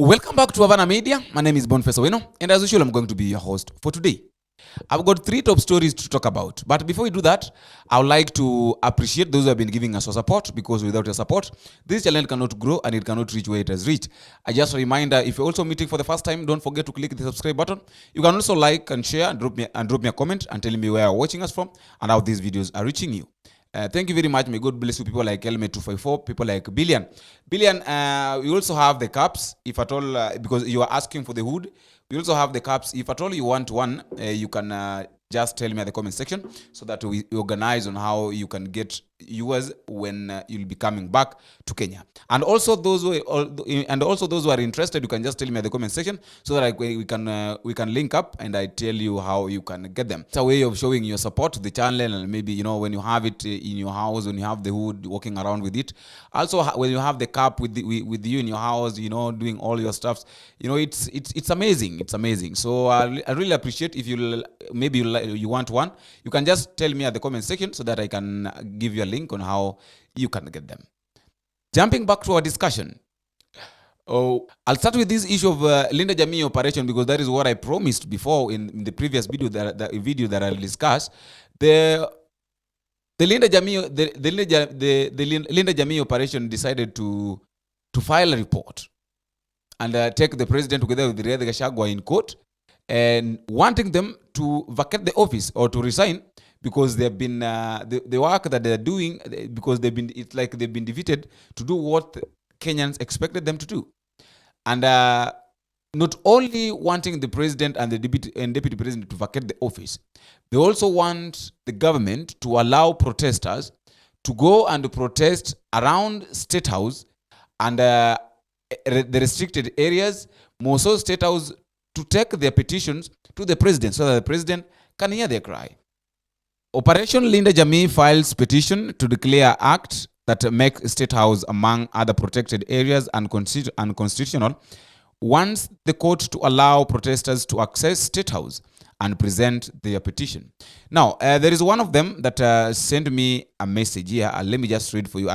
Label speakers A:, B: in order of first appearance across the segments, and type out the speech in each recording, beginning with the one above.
A: Welcome back to Havana Media. My name is Boniface Owino, and as usual, I'm going to be your host for today. I've got 3 top stories to talk about. But before we do that, I would like to appreciate those who have been giving us your support, because without your support, this channel cannot grow and it cannot reach where it has reached. Just a reminder, if you're also meeting for the first time, don't forget to click the subscribe button. You can also like and share and drop me a comment and tell me where you're watching us from and how these videos are reaching you. Thank you very much. May God bless you. People like Elme254, people like Billion. We also have the caps, if at all, because you are asking for the hood. We also have the caps. If at all you want one, you can just tell me at the comment section so that we organize on how you can get yours when you'll be coming back to Kenya. And also those who are interested, you can just tell me at the comment section so that we can link up and I tell you how you can get them. It's a way of showing your support to the channel, and maybe when you have it in your house, when you have the hood, walking around with it. Also when you have the cap with you in your house, doing all your stuff. It's amazing. It's amazing. So I really appreciate if you want one. You can just tell me at the comment section so that I can give you a link on how you can get them. Jumping back to our discussion. I'll start with this issue of Linda Jamii operation, because that is what I promised before in the previous video that I'll discuss. The Linda Jamii operation decided to file a report and take the president together with Rigathi Gachagua in court, and wanting them to vacate the office or to resign, because they've been the work that they're doing, because they've been defeated to do what Kenyans expected them to do. And not only wanting the president and the deputy president to vacate the office, they also want the government to allow protesters to go and protest around State House and the restricted areas, more so State House, to take their petitions to the president so that the president can hear their cry. Operation Linda Jamii files petition to declare act that makes State House, among other protected areas, unconstitutional, wants the court to allow protesters to access State House and present their petition. Now, there is one of them that sent me a message here. Let me just read for you.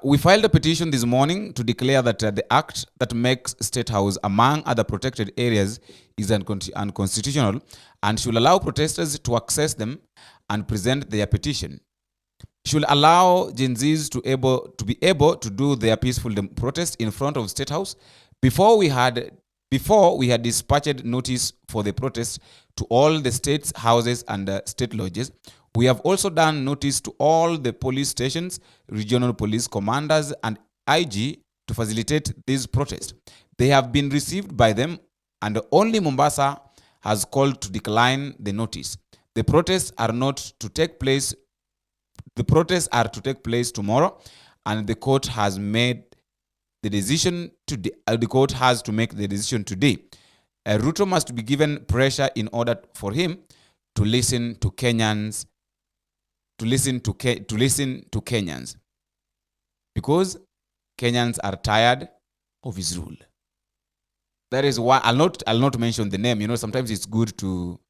A: We filed a petition this morning to declare that the act that makes State House, among other protected areas, is unconstitutional and should allow protesters to access them and present their petition. Should allow Gen Zs to be able to do their peaceful protest in front of State House. Before we had dispatched notice for the protest to all the state houses and state lodges. We have also done notice to all the police stations, regional police commanders, and IG to facilitate this protest. They have been received by them, and only Mombasa has called to decline the notice. The protests are to take place tomorrow, and the court has made the decision today. The court has to make the decision today. Ruto must be given pressure in order for him to listen to Kenyans. To listen to Kenyans, because Kenyans are tired of his rule. That is why I'll not mention the name. Sometimes it's good to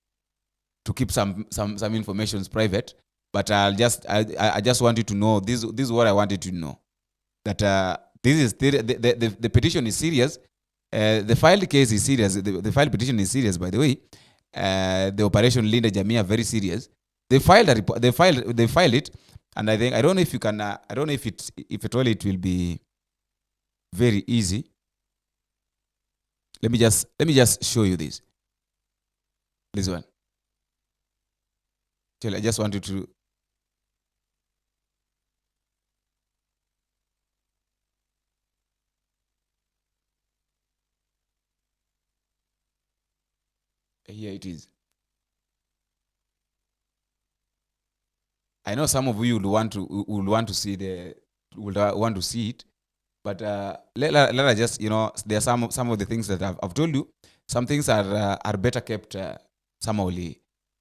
A: keep some information private. But I just want you to know this is what I wanted you to know, that this is the petition is serious. The filed case is serious. The filed petition is serious, by the way. The operation Linda Jamii are very serious. They filed a report. They filed it, and I don't know if you can. I don't know if at all it will be very easy. Let me just show you this. This one. I just want you to. Here it is. I know some of you will want to see it, but let us just, there are some of the things that I've told you. Some things are better kept somehow.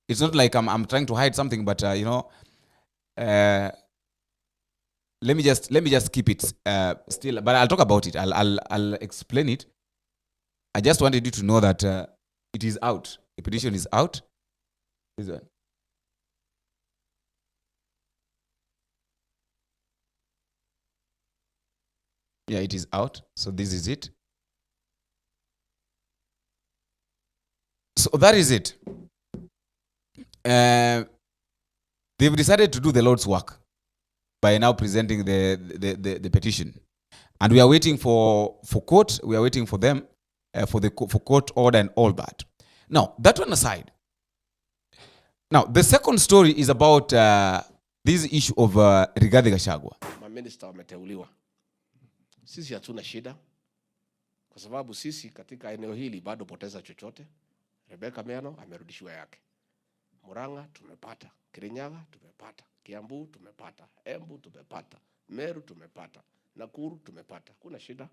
A: It's not like I'm trying to hide something, but let me just keep it still. But I'll talk about it. I'll explain it. I just wanted you to know that it is out. The petition is out. This one. Yeah, it is out. So this is it. So that is it. They've decided to do the Lord's work by now presenting the petition, and we are waiting for court. We are waiting for them for court order and all that. Now that one aside. Now the second story is about this issue of Rigathi Gachagua.
B: Maminista wameteuliwa. Sisi hatuna shida kwa sababu sisi katika eneo hili bado poteza chochote. Rebecca Miano amerudishiwa yake. Murang'a tumepata, Kirinyaga tumepata, Kiambu tumepata, Embu tumepata, Meru tumepata, Nakuru tumepata. Kuna shida.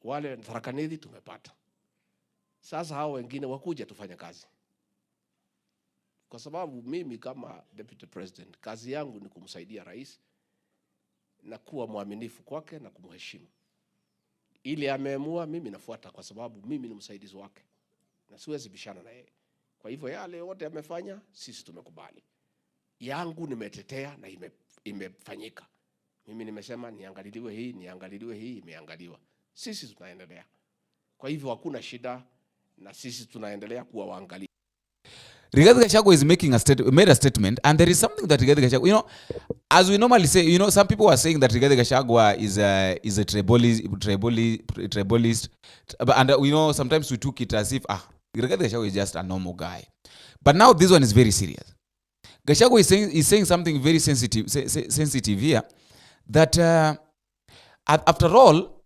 B: Wale Tharaka Nithi tumepata. Sasa hao wengine wakuja tufanye kazi. Kwa sababu mimi kama deputy president, kazi yangu ni kumsaidia rais na kuwa mwaminifu kwake na kumheshimu. Ili ameamua, mimi nafuata kwa sababu mimi ni msaidizi wake. Na siwezi bishana na yeye. Kwa hivyo yale yote amefanya, sisi tumekubali. Yangu nimetetea na imefanyika. Mimi nimesema niangaliliwe hii, imeangaliwa. Sisi tunaendelea. Kwa hivyo hakuna shida na sisi tunaendelea kuwa waangalia.
A: Rigathi Gachagua is made a statement, and there is something that Rigathi Gachagua, as we normally say, some people are saying that Rigathi Gachagua is a tribalist, and sometimes we took it as if Rigathi Gachagua is just a normal guy. But now this one is very serious. Gachagua is saying something very sensitive here, that after all,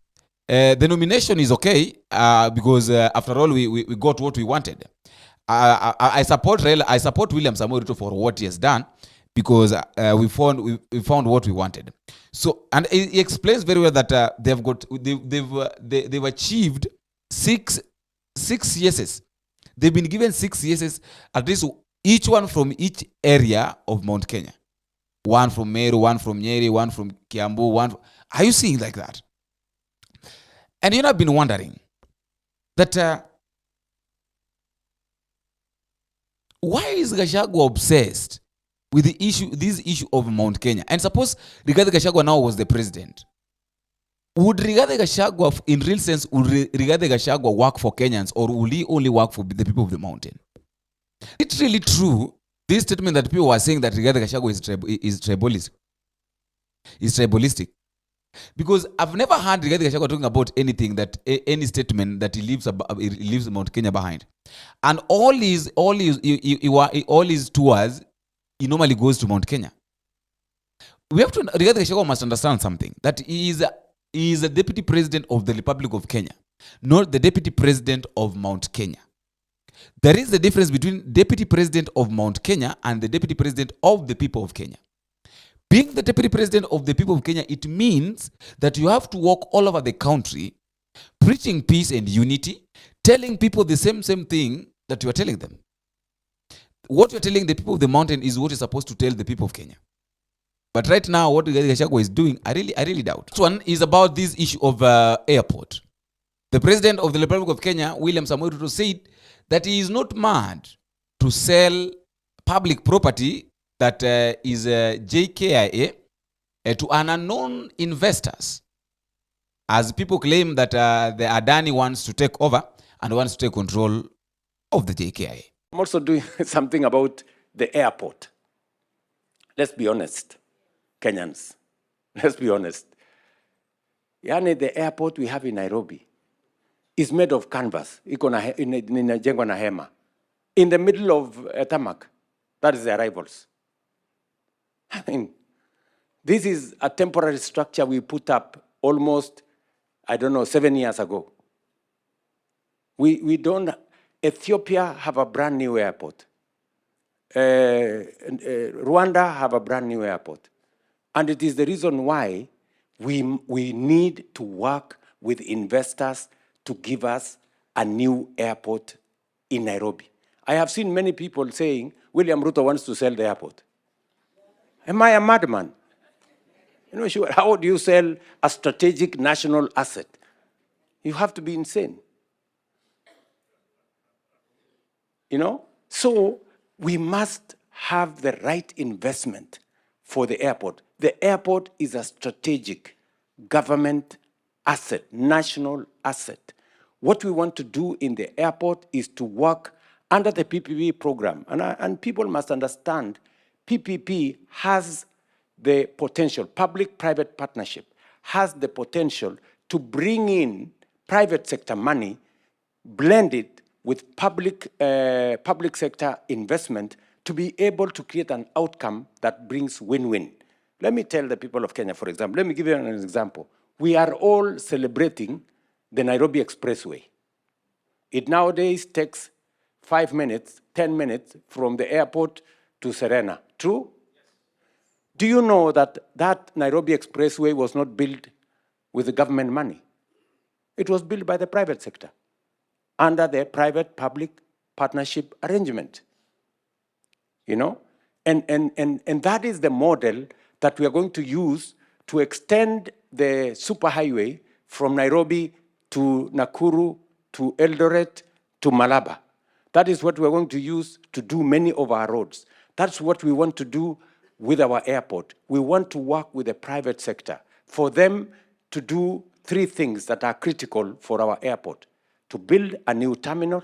A: the nomination is okay because after all we got what we wanted. I support William Samoei Ruto for what he has done, because we found what we wanted. So, and he explains very well that they've achieved six yeses. They've been given 6 yeses, at least each one from each area of Mount Kenya. One from Meru, one from Nyeri, one from Kiambu, are you seeing like that? And I've been wondering that why is Gachagua obsessed with this issue of Mount Kenya? And suppose Rigathi Gachagua now was the president. Would Rigathi Gachagua, in real sense, Rigathi Gachagua work for Kenyans, or will he only work for the people of the mountain? It's really true, this statement that people were saying that Rigathi Gachagua is tribalistic. Because I've never heard Rigathi Gachagua talking about any statement that he leaves Mount Kenya behind. And all his tours, he normally goes to Mount Kenya. Rigathi Gachagua must understand something, that he is a deputy president of the Republic of Kenya, not the deputy president of Mount Kenya. There is a difference between deputy president of Mount Kenya and the deputy president of the people of Kenya. Being the deputy president of the people of Kenya, it means that you have to walk all over the country, preaching peace and unity, telling people the same thing that you are telling them. What you're telling the people of the mountain is what you're supposed to tell the people of Kenya. But right now, what Rigathi Gachagua is doing, I really doubt. This one is about this issue of airport. The president of the Republic of Kenya, William Samoei Ruto, said that he is not mad to sell public property that is Jkia to an unknown investors, as people claim that the Adani wants to take over and wants to take control of the Jkia.
C: I'm also doing something about the airport. Let's be honest, Kenyans. Let's be honest. Yani, the airport we have in Nairobi is made of canvas. Inajengwa na hema. In the middle of tarmac. That is the arrivals. I mean, this is a temporary structure we put up almost, 7 years ago. We don't, Ethiopia have a brand new airport. Rwanda have a brand new airport. And it is the reason why we need to work with investors to give us a new airport in Nairobi. I have seen many people saying, William Ruto wants to sell the airport. Am I a madman? Sure, how do you sell a strategic national asset? You have to be insane. So we must have the right investment for the airport. The airport is a strategic government asset, national asset. What we want to do in the airport is to work under the PPP program. And people must understand, PPP has the potential, public-private partnership has the potential to bring in private sector money, blend it with public sector investment to be able to create an outcome that brings win-win. Let me tell the people of Kenya, for example, let me give you an example. We are all celebrating the Nairobi Expressway. It nowadays takes 5 minutes, 10 minutes from the airport to Serena. True? Yes. Do you know that that Nairobi Expressway was not built with the government money? It was built by the private sector under the private-public partnership arrangement. And that is the model that we are going to use to extend the superhighway from Nairobi to Nakuru, to Eldoret, to Malaba. That is what we're going to use to do many of our roads. That's what we want to do with our airport. We want to work with the private sector for them to do 3 things that are critical for our airport: to build a new terminal,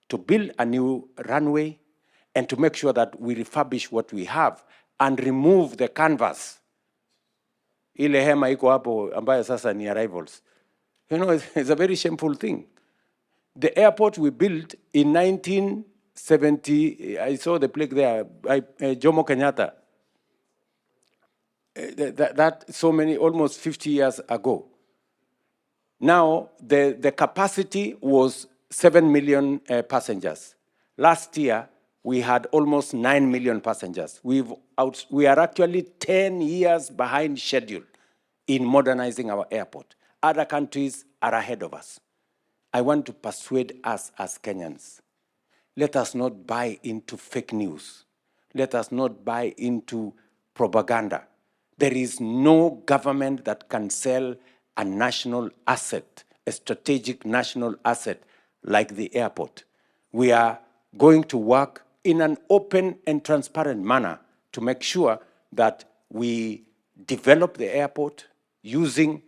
C: to build a new runway, and to make sure that we refurbish what we have and remove the canvas. Ile hema iko hapo ambayo sasa ni arrivals. It's a very shameful thing. The airport we built in 1970, I saw the plaque there, Jomo Kenyatta. That so many, almost 50 years ago. Now, the capacity was 7 million passengers. Last year, we had almost 9 million passengers. We are actually 10 years behind schedule in modernizing our airport. Other countries are ahead of us. I want to persuade us as Kenyans. Let us not buy into fake news. Let us not buy into propaganda. There is no government that can sell a national asset, a strategic national asset like the airport. We are going to work in an open and transparent manner to make sure that we develop the airport using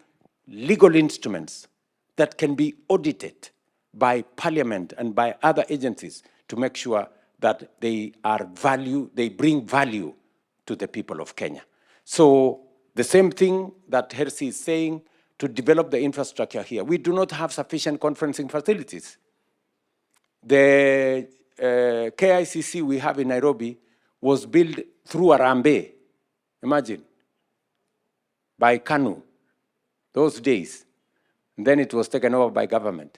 C: legal instruments that can be audited by Parliament and by other agencies to make sure that they bring value to the people of Kenya. So the same thing that Hersi is saying, to develop the infrastructure here. We do not have sufficient conferencing facilities. The KICC we have in Nairobi was built through Arambe, imagine, by KANU, those days. And then it was taken over by government.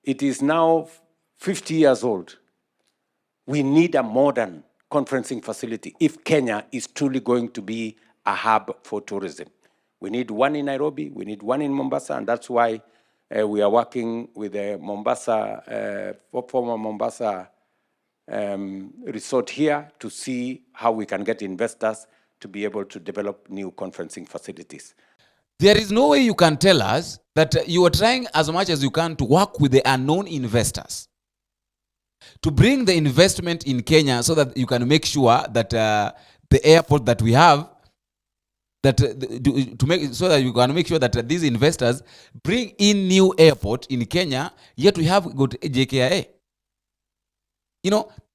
C: It is now 50 years old. We need a modern conferencing facility if Kenya is truly going to be a hub for tourism. We need one in Nairobi, we need one in Mombasa, and that's why we are working with the former Mombasa resort here to see how we can get investors to be able to develop new conferencing facilities.
A: There is no way you can tell us that you are trying as much as you can to work with the unknown investors, to bring the investment in Kenya so that you can make sure that the airport that we have, so that you can make sure that these investors bring in new airport in Kenya, yet we have got Jkia.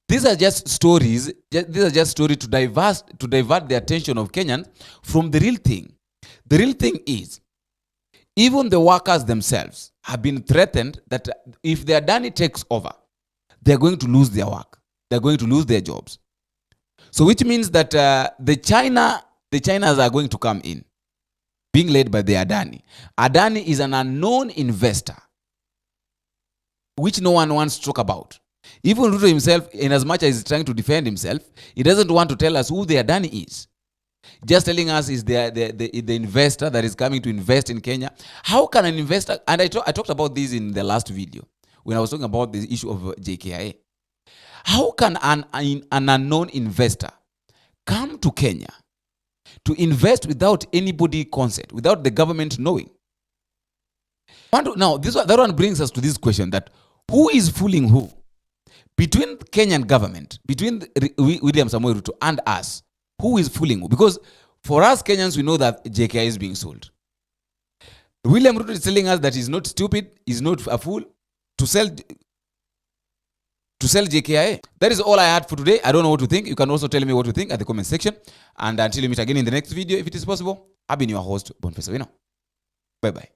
A: These are just stories. These are just stories to divert the attention of Kenyans from the real thing. The real thing is, even the workers themselves have been threatened that if the Adani takes over, they're going to lose their work. They're going to lose their jobs. So which means that the Chinas are going to come in, being led by the Adani. Adani is an unknown investor, which no one wants to talk about. Even Ruto himself, in as much as he's trying to defend himself, he doesn't want to tell us who the Adani is. Just telling us is the investor that is coming to invest in Kenya. How can an investor, and I talked about this in the last video, when I was talking about the issue of Jkia. How can an unknown investor come to Kenya to invest without anybody consent, without the government knowing? Now, that one brings us to this question, that who is fooling who? Between Kenyan government, between William Samoei Ruto and us, who is fooling who? Because for us Kenyans, we know that Jkia is being sold. William Ruto is telling us that he's not stupid, he's not a fool to sell Jkia. That is all I had for today. I don't know what to think. You can also tell me what you think at the comment section. And until we meet again in the next video, if it is possible, I've been your host, Boniface Awino. Bye-bye.